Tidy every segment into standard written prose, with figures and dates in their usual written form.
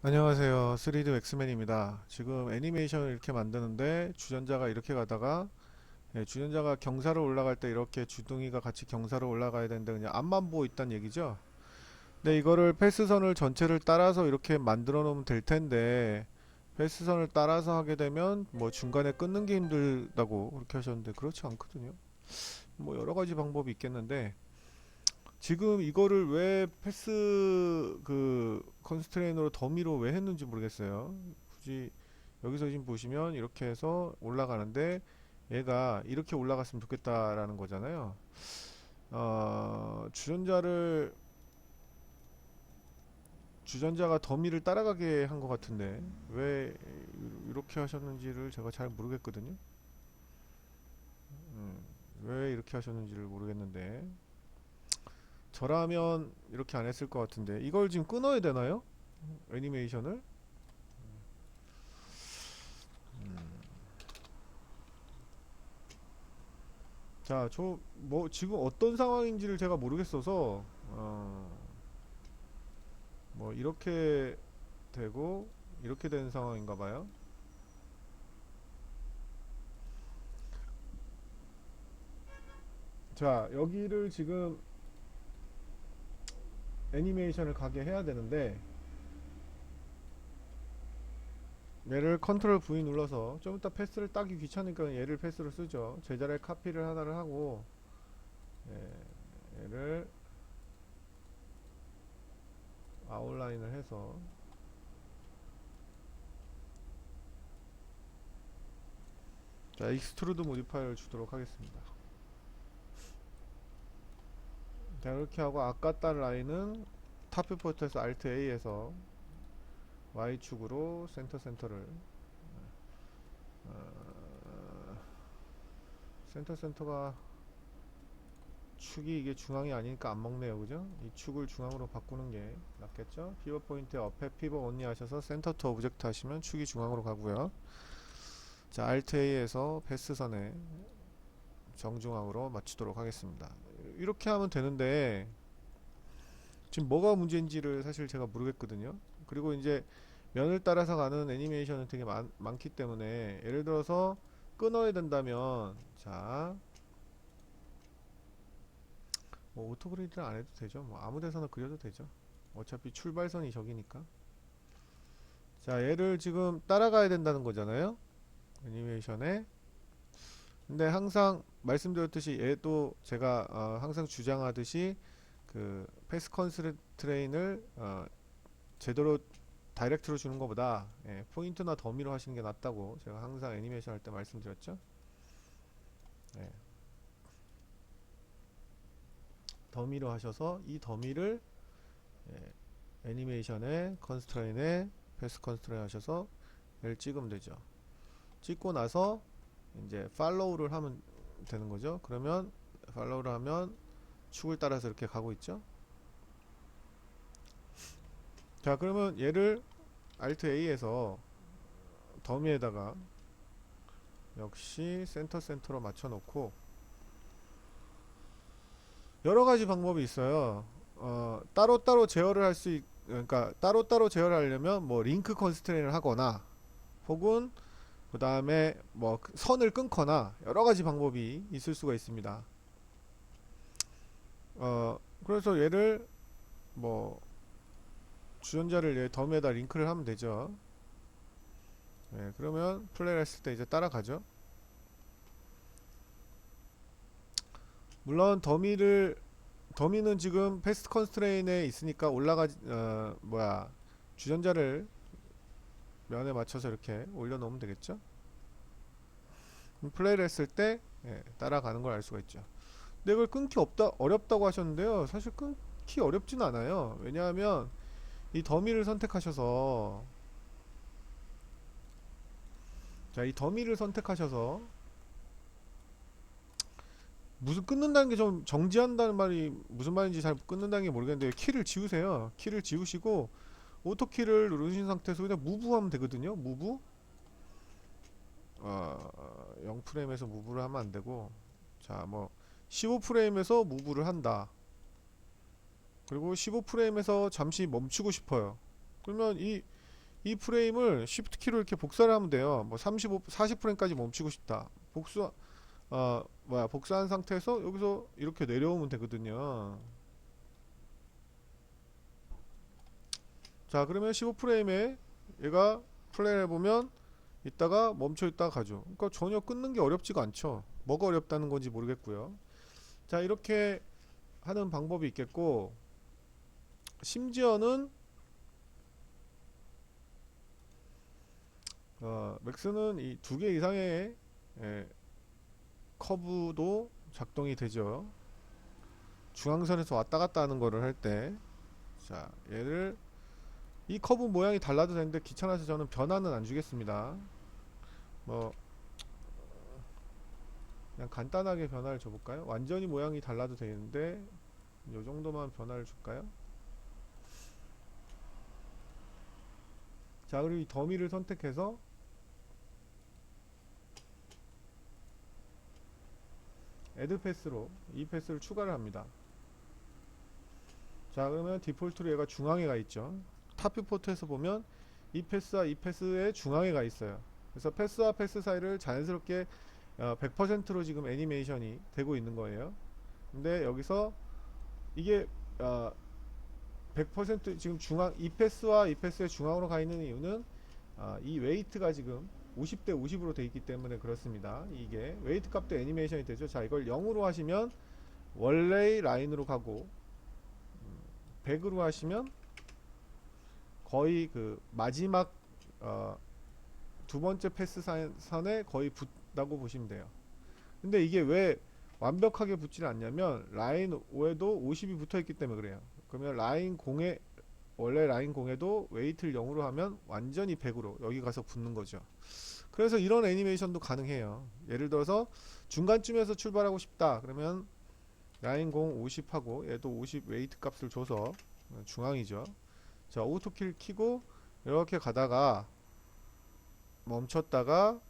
안녕하세요. 3D 엑스맨입니다. 지금 애니메이션을 이렇게 만드는데 주전자가 이렇게 가다가 주전자가 경사로 올라갈 때 이렇게 주둥이가 같이 경사로 올라가야 되는데 그냥 앞만 보고 있단 얘기죠. 근데 이거를 패스선을 전체를 따라서 이렇게 만들어 놓으면 될 텐데 패스선을 따라서 하게 되면 뭐 중간에 끊는 게 힘들다고 그렇게 하셨는데 그렇지 않거든요. 뭐 여러 가지 방법이 있겠는데 지금 이거를 왜 패스 컨스트레인으로 더미로 왜 했는지 모르겠어요. 굳이 여기서 지금 보시면 이렇게 해서 올라가는데 얘가 이렇게 올라갔으면 좋겠다라는 거잖아요. 주전자를 주전자가 더미를 따라가게 한 것 같은데 왜 이렇게 하셨는지를 제가 잘 모르겠거든요. 왜 이렇게 하셨는지를 모르겠는데 저라면 이렇게 안 했을 것 같은데 이걸 지금 끊어야 되나요? 애니메이션을? 자, 저 뭐 지금 어떤 상황인지를 제가 모르겠어서 뭐 이렇게 되고 이렇게 된 상황인가 봐요. 자, 여기를 지금 애니메이션을 가게 해야 되는데 얘를 컨트롤 V 눌러서 좀 이따 패스를 따기 귀찮으니까 얘를 패스로 쓰죠. 제자리에 카피를 하나를 하고 얘를 아웃라인을 해서 자, 익스트루드 모디파이어를 주도록 하겠습니다. 자, 이렇게 하고 아까 딴 라인은 탑뷰포트에서 Alt A에서 Y축으로 센터를 센터가 축이 이게 중앙이 아니니까 안 먹네요, 그죠? 이 축을 중앙으로 바꾸는 게 낫겠죠? 피벗 포인트에 업에 피벗 온리 하셔서 센터 투 오브젝트 하시면 축이 중앙으로 가고요. 자, Alt A에서 패스선에 정중앙으로 맞추도록 하겠습니다. 이렇게 하면 되는데 지금 뭐가 문제인지를 사실 제가 모르겠거든요. 그리고 이제 면을 따라서 가는 애니메이션은 되게 많기 때문에 예를 들어서 끊어야 된다면 자, 뭐 오토그리드를 안 해도 되죠. 뭐 아무 데서나 그려도 되죠. 어차피 출발선이 저기니까. 자, 얘를 지금 따라가야 된다는 거잖아요. 애니메이션에. 근데 항상 말씀드렸듯이 얘도 제가 항상 주장하듯이 그 패스 컨스트레인을 제대로 다이렉트로 주는 것보다 포인트나 더미로 하시는 게 낫다고 제가 항상 애니메이션 할 때 말씀드렸죠. 예, 더미로 하셔서 이 더미를 애니메이션에 컨스트레인에 패스 컨스트레인 하셔서 얘를 찍으면 되죠. 찍고 나서 이제 팔로우를 하면 되는 거죠. 그러면 팔로우를 하면 축을 따라서 이렇게 가고 있죠. 자, 그러면 얘를 Alt A에서 더미에다가 역시 센터로 맞춰 놓고 여러 가지 방법이 있어요. 따로따로 제어를 할 수 그러니까 따로따로 제어를 하려면 뭐 링크 컨스트레인을 하거나 혹은 그 다음에 뭐 선을 끊거나 여러 가지 방법이 있을 수가 있습니다. 그래서 얘를 뭐 주전자를 얘 덤에다 링크를 하면 되죠. 그러면 플레이를 했을 때 이제 따라가죠. 물론 더미는 지금 패스트 컨스트레인에 있으니까 주전자를 면에 맞춰서 이렇게 올려놓으면 되겠죠. 플레이를 했을 때 따라가는 걸 알 수가 있죠. 근데 이걸 끊기 어렵다고 하셨는데요. 사실 끊기 어렵진 않아요. 왜냐하면 이 더미를 선택하셔서 이 더미를 선택하셔서 무슨 끊는다는 게 좀 정지한다는 말이 무슨 말인지 잘 끊는다는 게 모르겠는데 키를 지우세요. 키를 지우시고 오토 키를 누르신 상태에서 그냥 무브하면 되거든요. 무브 0프레임에서 무브를 하면 안 되고 자 뭐 15프레임에서 무브를 한다. 그리고 15프레임에서 잠시 멈추고 싶어요. 그러면 이 이 프레임을 Shift 키로 이렇게 복사를 하면 돼요. 뭐 40프레임까지 멈추고 싶다. 복사한 상태에서 여기서 이렇게 내려오면 되거든요. 자, 그러면 15프레임에 얘가 플레이를 해보면 이따가 멈춰있다가 가죠. 그러니까 전혀 끊는 게 어렵지가 않죠. 뭐가 어렵다는 건지 모르겠고요. 자, 이렇게 하는 방법이 있겠고, 심지어는 맥스는 이 두 개 이상의 커브도 작동이 되죠. 중앙선에서 왔다 갔다 하는 거를 할 때, 자, 얘를 이 커브 모양이 달라도 되는데 귀찮아서 저는 변화는 안 주겠습니다. 뭐 그냥 간단하게 변화를 줘볼까요? 완전히 모양이 달라도 되는데 요 정도만 변화를 줄까요? 자, 그리고 이 더미를 선택해서 애드 패스로 이 패스를 추가를 합니다. 자, 그러면 디폴트로 얘가 중앙에 가 있죠. 탑뷰 포트에서 보면 이 패스와 이 패스의 중앙에 가 있어요. 그래서 패스와 패스 사이를 자연스럽게 100%로 지금 애니메이션이 되고 있는 거예요. 근데 여기서 이게 100% 지금 중앙 이 패스와 이 패스의 중앙으로 가 있는 이유는 이 웨이트가 지금 50대 50으로 돼 있기 때문에 그렇습니다. 이게 웨이트 값도 애니메이션이 되죠. 자, 이걸 0으로 하시면 원래의 라인으로 가고 100으로 하시면 거의 그 마지막 두 번째 패스 선에 거의 붙다고 보시면 돼요. 근데 이게 왜 완벽하게 붙지 않냐면 라인 5에도 50이 붙어 있기 때문에 그래요. 그러면 라인 0에 원래 라인 0에도 웨이트를 0으로 하면 완전히 100으로 여기 가서 붙는 거죠. 그래서 이런 애니메이션도 가능해요. 예를 들어서 중간쯤에서 출발하고 싶다. 그러면 라인 0 50하고 얘도 50 웨이트 값을 줘서 중앙이죠. 자, 오토킬 키고 이렇게 가다가 멈췄다가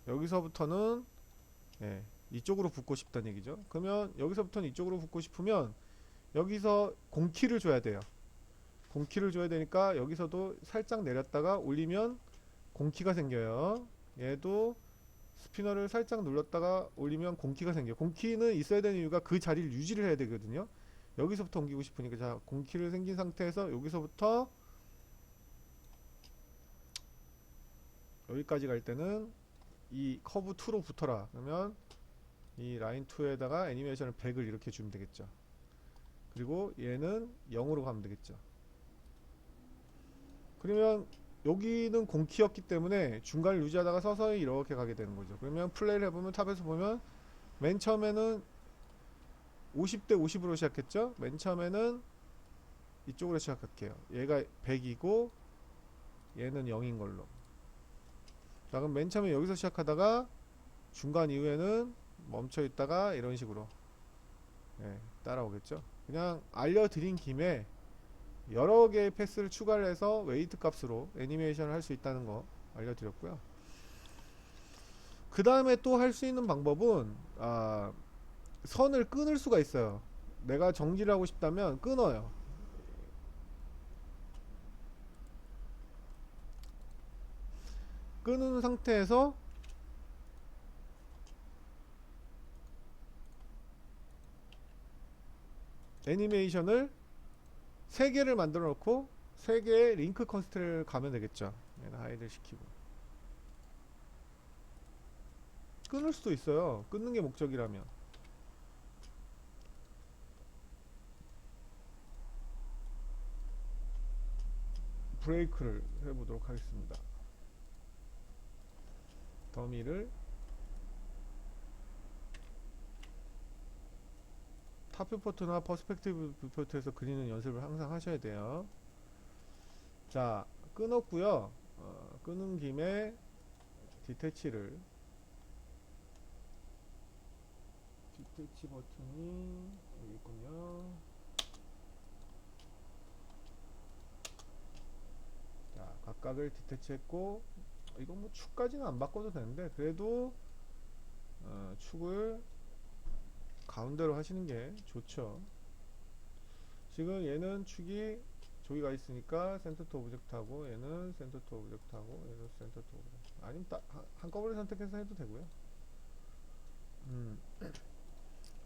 여기서부터는 이쪽으로 붙고 싶다는 얘기죠. 그러면 여기서부터는 이쪽으로 붙고 싶으면 여기서 공키를 줘야 돼요. 공키를 줘야 되니까 여기서도 살짝 내렸다가 올리면 공키가 생겨요. 얘도 스피너를 살짝 눌렀다가 올리면 공키가 생겨요. 공키는 있어야 되는 이유가 그 자리를 유지를 해야 되거든요. 여기서부터 옮기고 싶으니까. 자, 공키를 생긴 상태에서 여기서부터 여기까지 갈 때는 이 커브 2로 붙어라. 그러면 이 라인 2에다가 애니메이션을 100을 이렇게 주면 되겠죠. 그리고 얘는 0으로 가면 되겠죠. 그러면 여기는 공키였기 때문에 중간을 유지하다가 서서히 이렇게 가게 되는 거죠. 그러면 플레이를 해보면 탑에서 보면 맨 처음에는 50대 50으로 시작했죠. 맨 처음에는 이쪽으로 시작할게요. 얘가 100이고 얘는 0인 걸로. 자, 그럼 맨 처음에 여기서 시작하다가 중간 이후에는 멈춰 있다가 이런 식으로 따라오겠죠. 그냥 알려드린 김에 여러 개의 패스를 추가를 해서 웨이트 값으로 애니메이션을 할 수 있다는 거 알려드렸고요. 그 다음에 또 할 수 있는 방법은 선을 끊을 수가 있어요. 내가 정지를 하고 싶다면 끊어요. 끊은 상태에서 애니메이션을 3개를 만들어 놓고 3개의 링크 컨스트를 가면 되겠죠. 얘는 하이드 시키고 끊을 수도 있어요. 끊는 게 목적이라면. 브레이크를 해보도록 하겠습니다. 더미를 탑뷰포트나 퍼스펙티브 뷰포트에서 그리는 연습을 항상 하셔야 돼요. 자, 끊었고요. 끊은 김에 디태치 버튼이 여기 있군요. 자, 각각을 디태치 했고 이건 뭐 축까지는 안 바꿔도 되는데 그래도 축을 가운데로 하시는 게 좋죠. 지금 얘는 축이 저기가 있으니까 센터 투 오브젝트 하고 얘는 센터 투 오브젝트 하고 얘는 센터 투 오브젝트. 아니면 한꺼번에 선택해서 해도 되고요.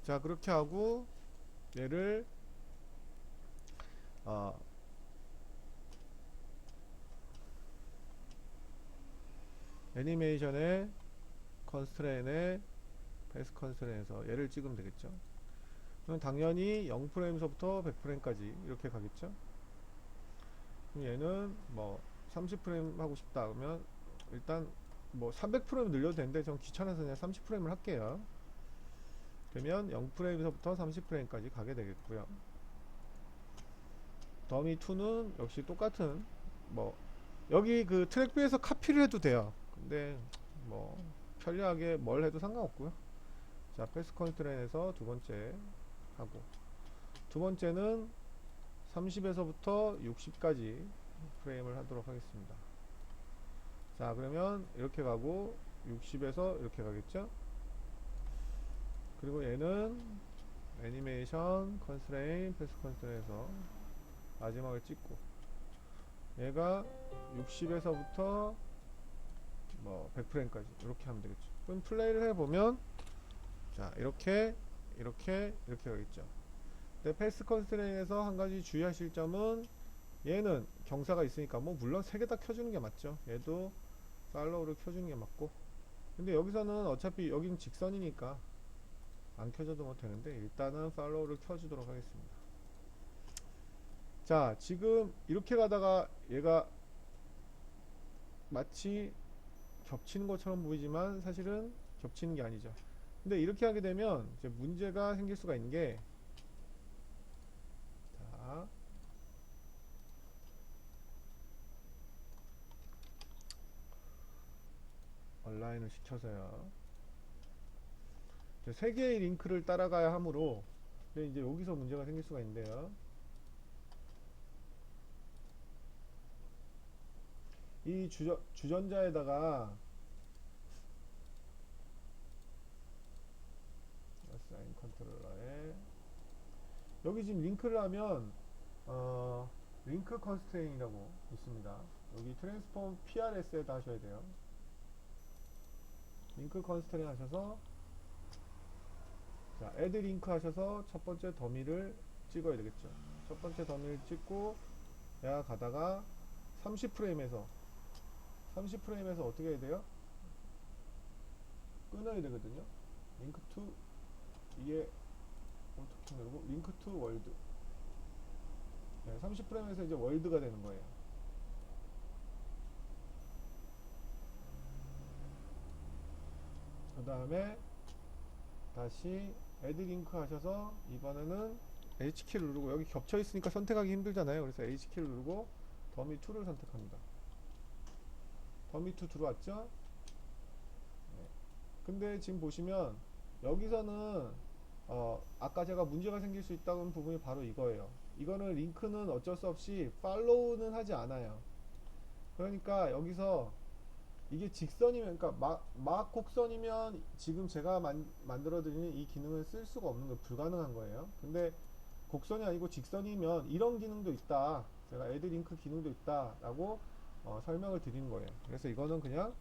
자, 그렇게 하고 얘를 어, 애니메이션의 컨스트레인에 베이스 컨스트레인에서 얘를 찍으면 되겠죠. 그럼 당연히 0프레임서부터 100프레임까지 이렇게 가겠죠. 그럼 얘는 뭐 30프레임 하고 싶다 그러면 일단 뭐 300프레임 늘려도 되는데 전 귀찮아서 그냥 30프레임을 할게요. 되면 0프레임서부터 30프레임까지 가게 되겠고요. 더미2는 역시 똑같은 뭐 여기 그 트랙 B에서 카피를 해도 돼요. 근데 뭐 편리하게 뭘 해도 상관없고요. 자, 패스 컨스트레인에서 두 번째 하고 두 번째는 30에서부터 60까지 프레임을 하도록 하겠습니다. 자, 그러면 이렇게 가고 60에서 이렇게 가겠죠. 그리고 얘는 애니메이션 컨스트레인 패스 컨스트레인에서 마지막을 찍고 얘가 60에서부터 뭐 100프레임까지 이렇게 하면 되겠죠. 그럼 플레이를 해보면 자, 이렇게 가겠죠. 근데 패스 컨스트레인에서 한 가지 주의하실 점은 얘는 경사가 있으니까 뭐 물론 세 개 다 켜주는 게 맞죠. 얘도 팔로우를 켜주는 게 맞고, 근데 여기서는 어차피 여기는 직선이니까 안 켜줘도 뭐 되는데 일단은 팔로우를 켜주도록 하겠습니다. 자, 지금 이렇게 가다가 얘가 마치 겹치는 것처럼 보이지만 사실은 겹치는 게 아니죠. 근데 이렇게 하게 되면 이제 문제가 생길 수가 있는 게, 자, 온라인을 시켜서요. 세 개의 링크를 따라가야 하므로, 근데 이제 여기서 문제가 생길 수가 있는데요. 이 주전자에다가 사인 컨트롤러에 여기 지금 링크를 하면 링크 컨스트레인이라고 있습니다. 여기 트랜스폼 PRS에다 하셔야 돼요. 링크 컨스트레인 하셔서 자, 애드 링크 하셔서 첫 번째 더미를 찍어야 되겠죠. 첫 번째 더미를 찍고 얘가 가다가 30프레임에서 어떻게 해야 돼요? 끊어야 되거든요. 링크 투, 이게 어떻게 누르고 링크 투 월드. 네, 30프레임에서 이제 월드가 되는 거예요. 그 다음에 다시 애드 링크 하셔서 이번에는 H키를 누르고, 여기 겹쳐 있으니까 선택하기 힘들잖아요. 그래서 H키를 누르고 더미2를 선택합니다. 더미2 들어왔죠? 네. 근데 지금 보시면 여기서는 아까 제가 문제가 생길 수 있다는 부분이 바로 이거예요. 이거는 링크는 어쩔 수 없이 팔로우는 하지 않아요. 그러니까 여기서 이게 직선이면, 그러니까 막 곡선이면 지금 제가 만들어드리는 이 기능을 쓸 수가 없는 거, 불가능한 거예요. 근데 곡선이 아니고 직선이면 이런 기능도 있다, 제가 애드 링크 기능도 있다 라고 설명을 드리는 거예요. 그래서 이거는 그냥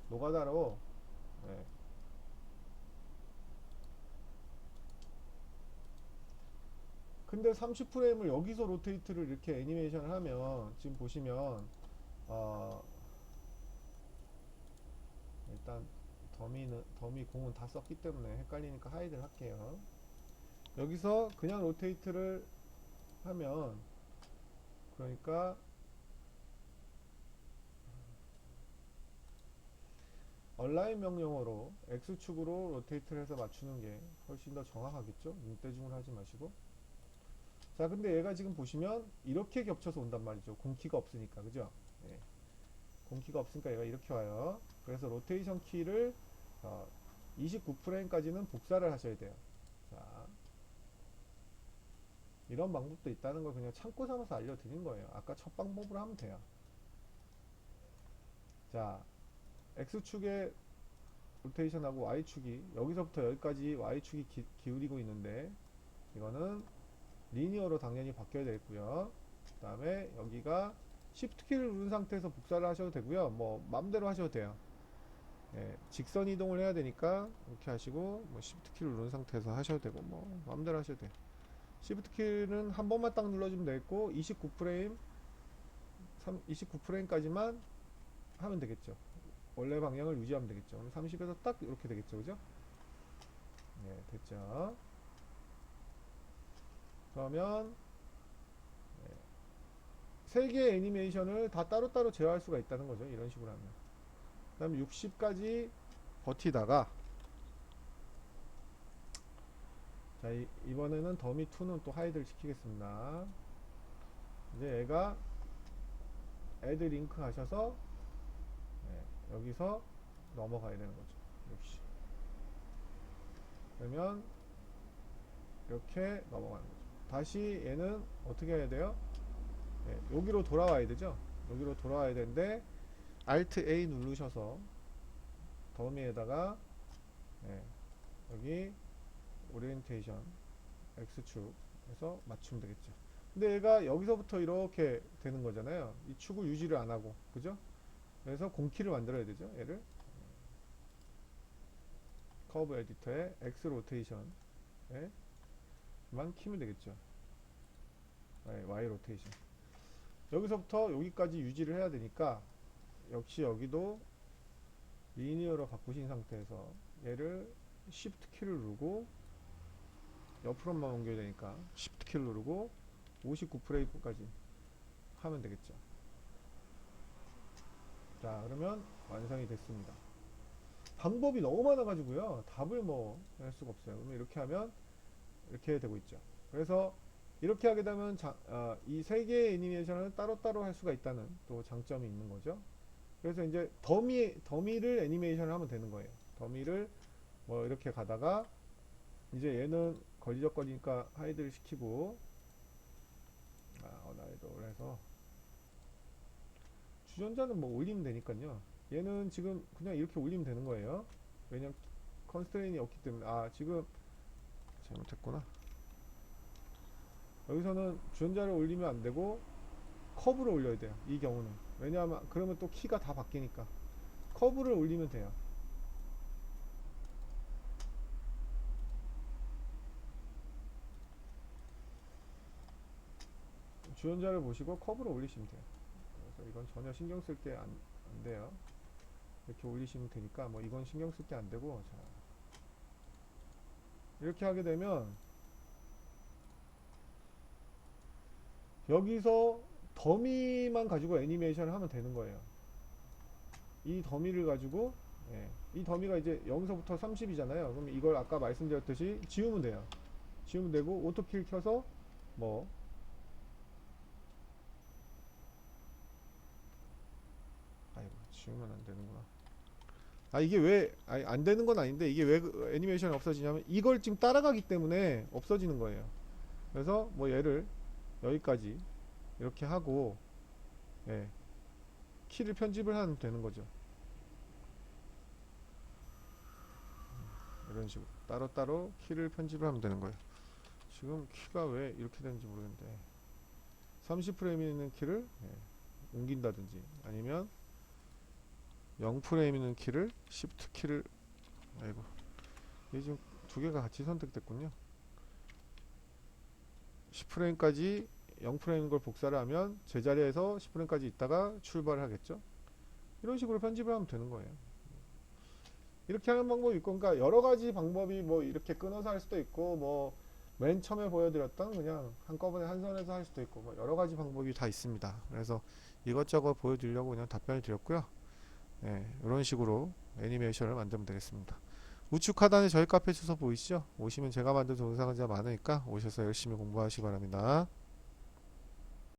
노가다로, 네. 근데 30프레임을 여기서 로테이트를 이렇게 애니메이션을 하면 지금 보시면 일단 더미 공은 다 썼기 때문에 헷갈리니까 하이드를 할게요. 여기서 그냥 로테이트를 하면, 그러니까 얼라인 명령어로 X축으로 로테이트를 해서 맞추는 게 훨씬 더 정확하겠죠? 눈대중을 하지 마시고. 자, 근데 얘가 지금 보시면 이렇게 겹쳐서 온단 말이죠. 공키가 없으니까, 그죠? 네. 공키가 없으니까 얘가 이렇게 와요. 그래서 로테이션 키를 29프레임까지는 복사를 하셔야 돼요. 자, 이런 방법도 있다는 걸 그냥 참고 삼아서 알려드린 거예요. 아까 첫 방법으로 하면 돼요. 자, X축의 로테이션하고 Y축이 여기서부터 여기까지 Y축이 기울이고 있는데 이거는 리니어로 당연히 바뀌어야 되겠고요. 그 다음에 여기가 Shift 키를 누른 상태에서 복사를 하셔도 되고요. 뭐 마음대로 하셔도 돼요. 예, 직선 이동을 해야 되니까 이렇게 하시고 뭐 Shift 키를 누른 상태에서 하셔도 되고 뭐 마음대로 하셔도 돼요. Shift 키는 한 번만 딱 눌러주면 되겠고 29프레임 29프레임까지만 하면 되겠죠. 원래 방향을 유지하면 되겠죠. 그럼 30에서 딱 이렇게 되겠죠. 그죠? 네, 됐죠. 그러면 세 개의 애니메이션을 다 따로따로 제어할 수가 있다는 거죠. 이런 식으로 하면. 그 다음에 60까지 버티다가 자, 이번에는 더미2는 또 하이드를 시키겠습니다. 이제 얘가 애드 링크 하셔서 여기서 넘어가야 되는 거죠. 60. 그러면 이렇게 넘어가는 거죠. 다시 얘는 어떻게 해야 돼요? 여기로 돌아와야 되죠. 여기로 돌아와야 되는데 Alt A 누르셔서 더미에다가 여기 오리엔테이션 X축 해서 맞추면 되겠죠. 근데 얘가 여기서부터 이렇게 되는 거잖아요. 이 축을 유지를 안 하고, 그죠? 그래서 공키를 만들어야 되죠. 얘를 커브 에디터에 X 로테이션만 키면 되겠죠. Y 로테이션. 여기서부터 여기까지 유지를 해야 되니까 역시 여기도 리니어로 바꾸신 상태에서 얘를 Shift 키를 누르고 옆으로만 옮겨야 되니까 Shift 키를 누르고 59프레임까지 하면 되겠죠. 자, 그러면 완성이 됐습니다. 방법이 너무 많아가지고요. 답을 뭐 할 수가 없어요. 그러면 이렇게 하면 이렇게 되고 있죠. 그래서 이렇게 하게 되면 이 세 개의 애니메이션을 따로따로 할 수가 있다는 또 장점이 있는 거죠. 그래서 이제 더미를 애니메이션을 하면 되는 거예요. 더미를 뭐 이렇게 가다가 이제 얘는 걸리적거리니까 하이드를 시키고 언하이드를 해서 주전자는 뭐 올리면 되니까요. 얘는 지금 그냥 이렇게 올리면 되는 거예요. 왜냐면 컨스트레인이 없기 때문에. 지금 잘못했구나. 여기서는 주전자를 올리면 안 되고 커브를 올려야 돼요. 이 경우는. 왜냐하면 그러면 또 키가 다 바뀌니까 커브를 올리면 돼요. 주전자를 보시고 커브를 올리시면 돼요. 그래서 이건 전혀 신경 쓸 게 안 돼요. 이렇게 올리시면 되니까 뭐 이건 신경 쓸 게 안 되고. 자, 이렇게 하게 되면 여기서 더미만 가지고 애니메이션을 하면 되는 거예요. 이 더미를 가지고 이 더미가 이제 0서부터 30이잖아요. 그럼 이걸 아까 말씀드렸듯이 지우면 돼요. 지우면 되고 오토킬 켜서 뭐 아이고 지우면 안 되는구나. 이게 왜 안 되는 건 아닌데 이게 왜 애니메이션이 없어지냐면 이걸 지금 따라가기 때문에 없어지는 거예요. 그래서 뭐 얘를 여기까지 이렇게 하고 키를 편집을 하면 되는 거죠. 이런 식으로 따로따로 키를 편집을 하면 되는 거예요. 지금 키가 왜 이렇게 되는지 모르겠는데 30프레임이 있는 키를 옮긴다든지 아니면 0프레임 있는 키를 Shift 키를 아이고 이게 지금 두 개가 같이 선택됐군요. 10프레임까지 0프레임인 걸 복사를 하면 제자리에서 10프레임까지 있다가 출발을 하겠죠. 이런 식으로 편집을 하면 되는 거예요. 이렇게 하는 방법이 있고, 그러니까 여러 가지 방법이 뭐 이렇게 끊어서 할 수도 있고, 뭐 맨 처음에 보여드렸던 그냥 한꺼번에 한 선에서 할 수도 있고, 뭐 여러 가지 방법이 다 있습니다. 그래서 이것저것 보여드리려고 그냥 답변을 드렸고요. 이런 식으로 애니메이션을 만들면 되겠습니다. 우측 하단에 저희 카페 주소 보이시죠? 오시면 제가 만든 동영상이 많으니까 오셔서 열심히 공부하시기 바랍니다.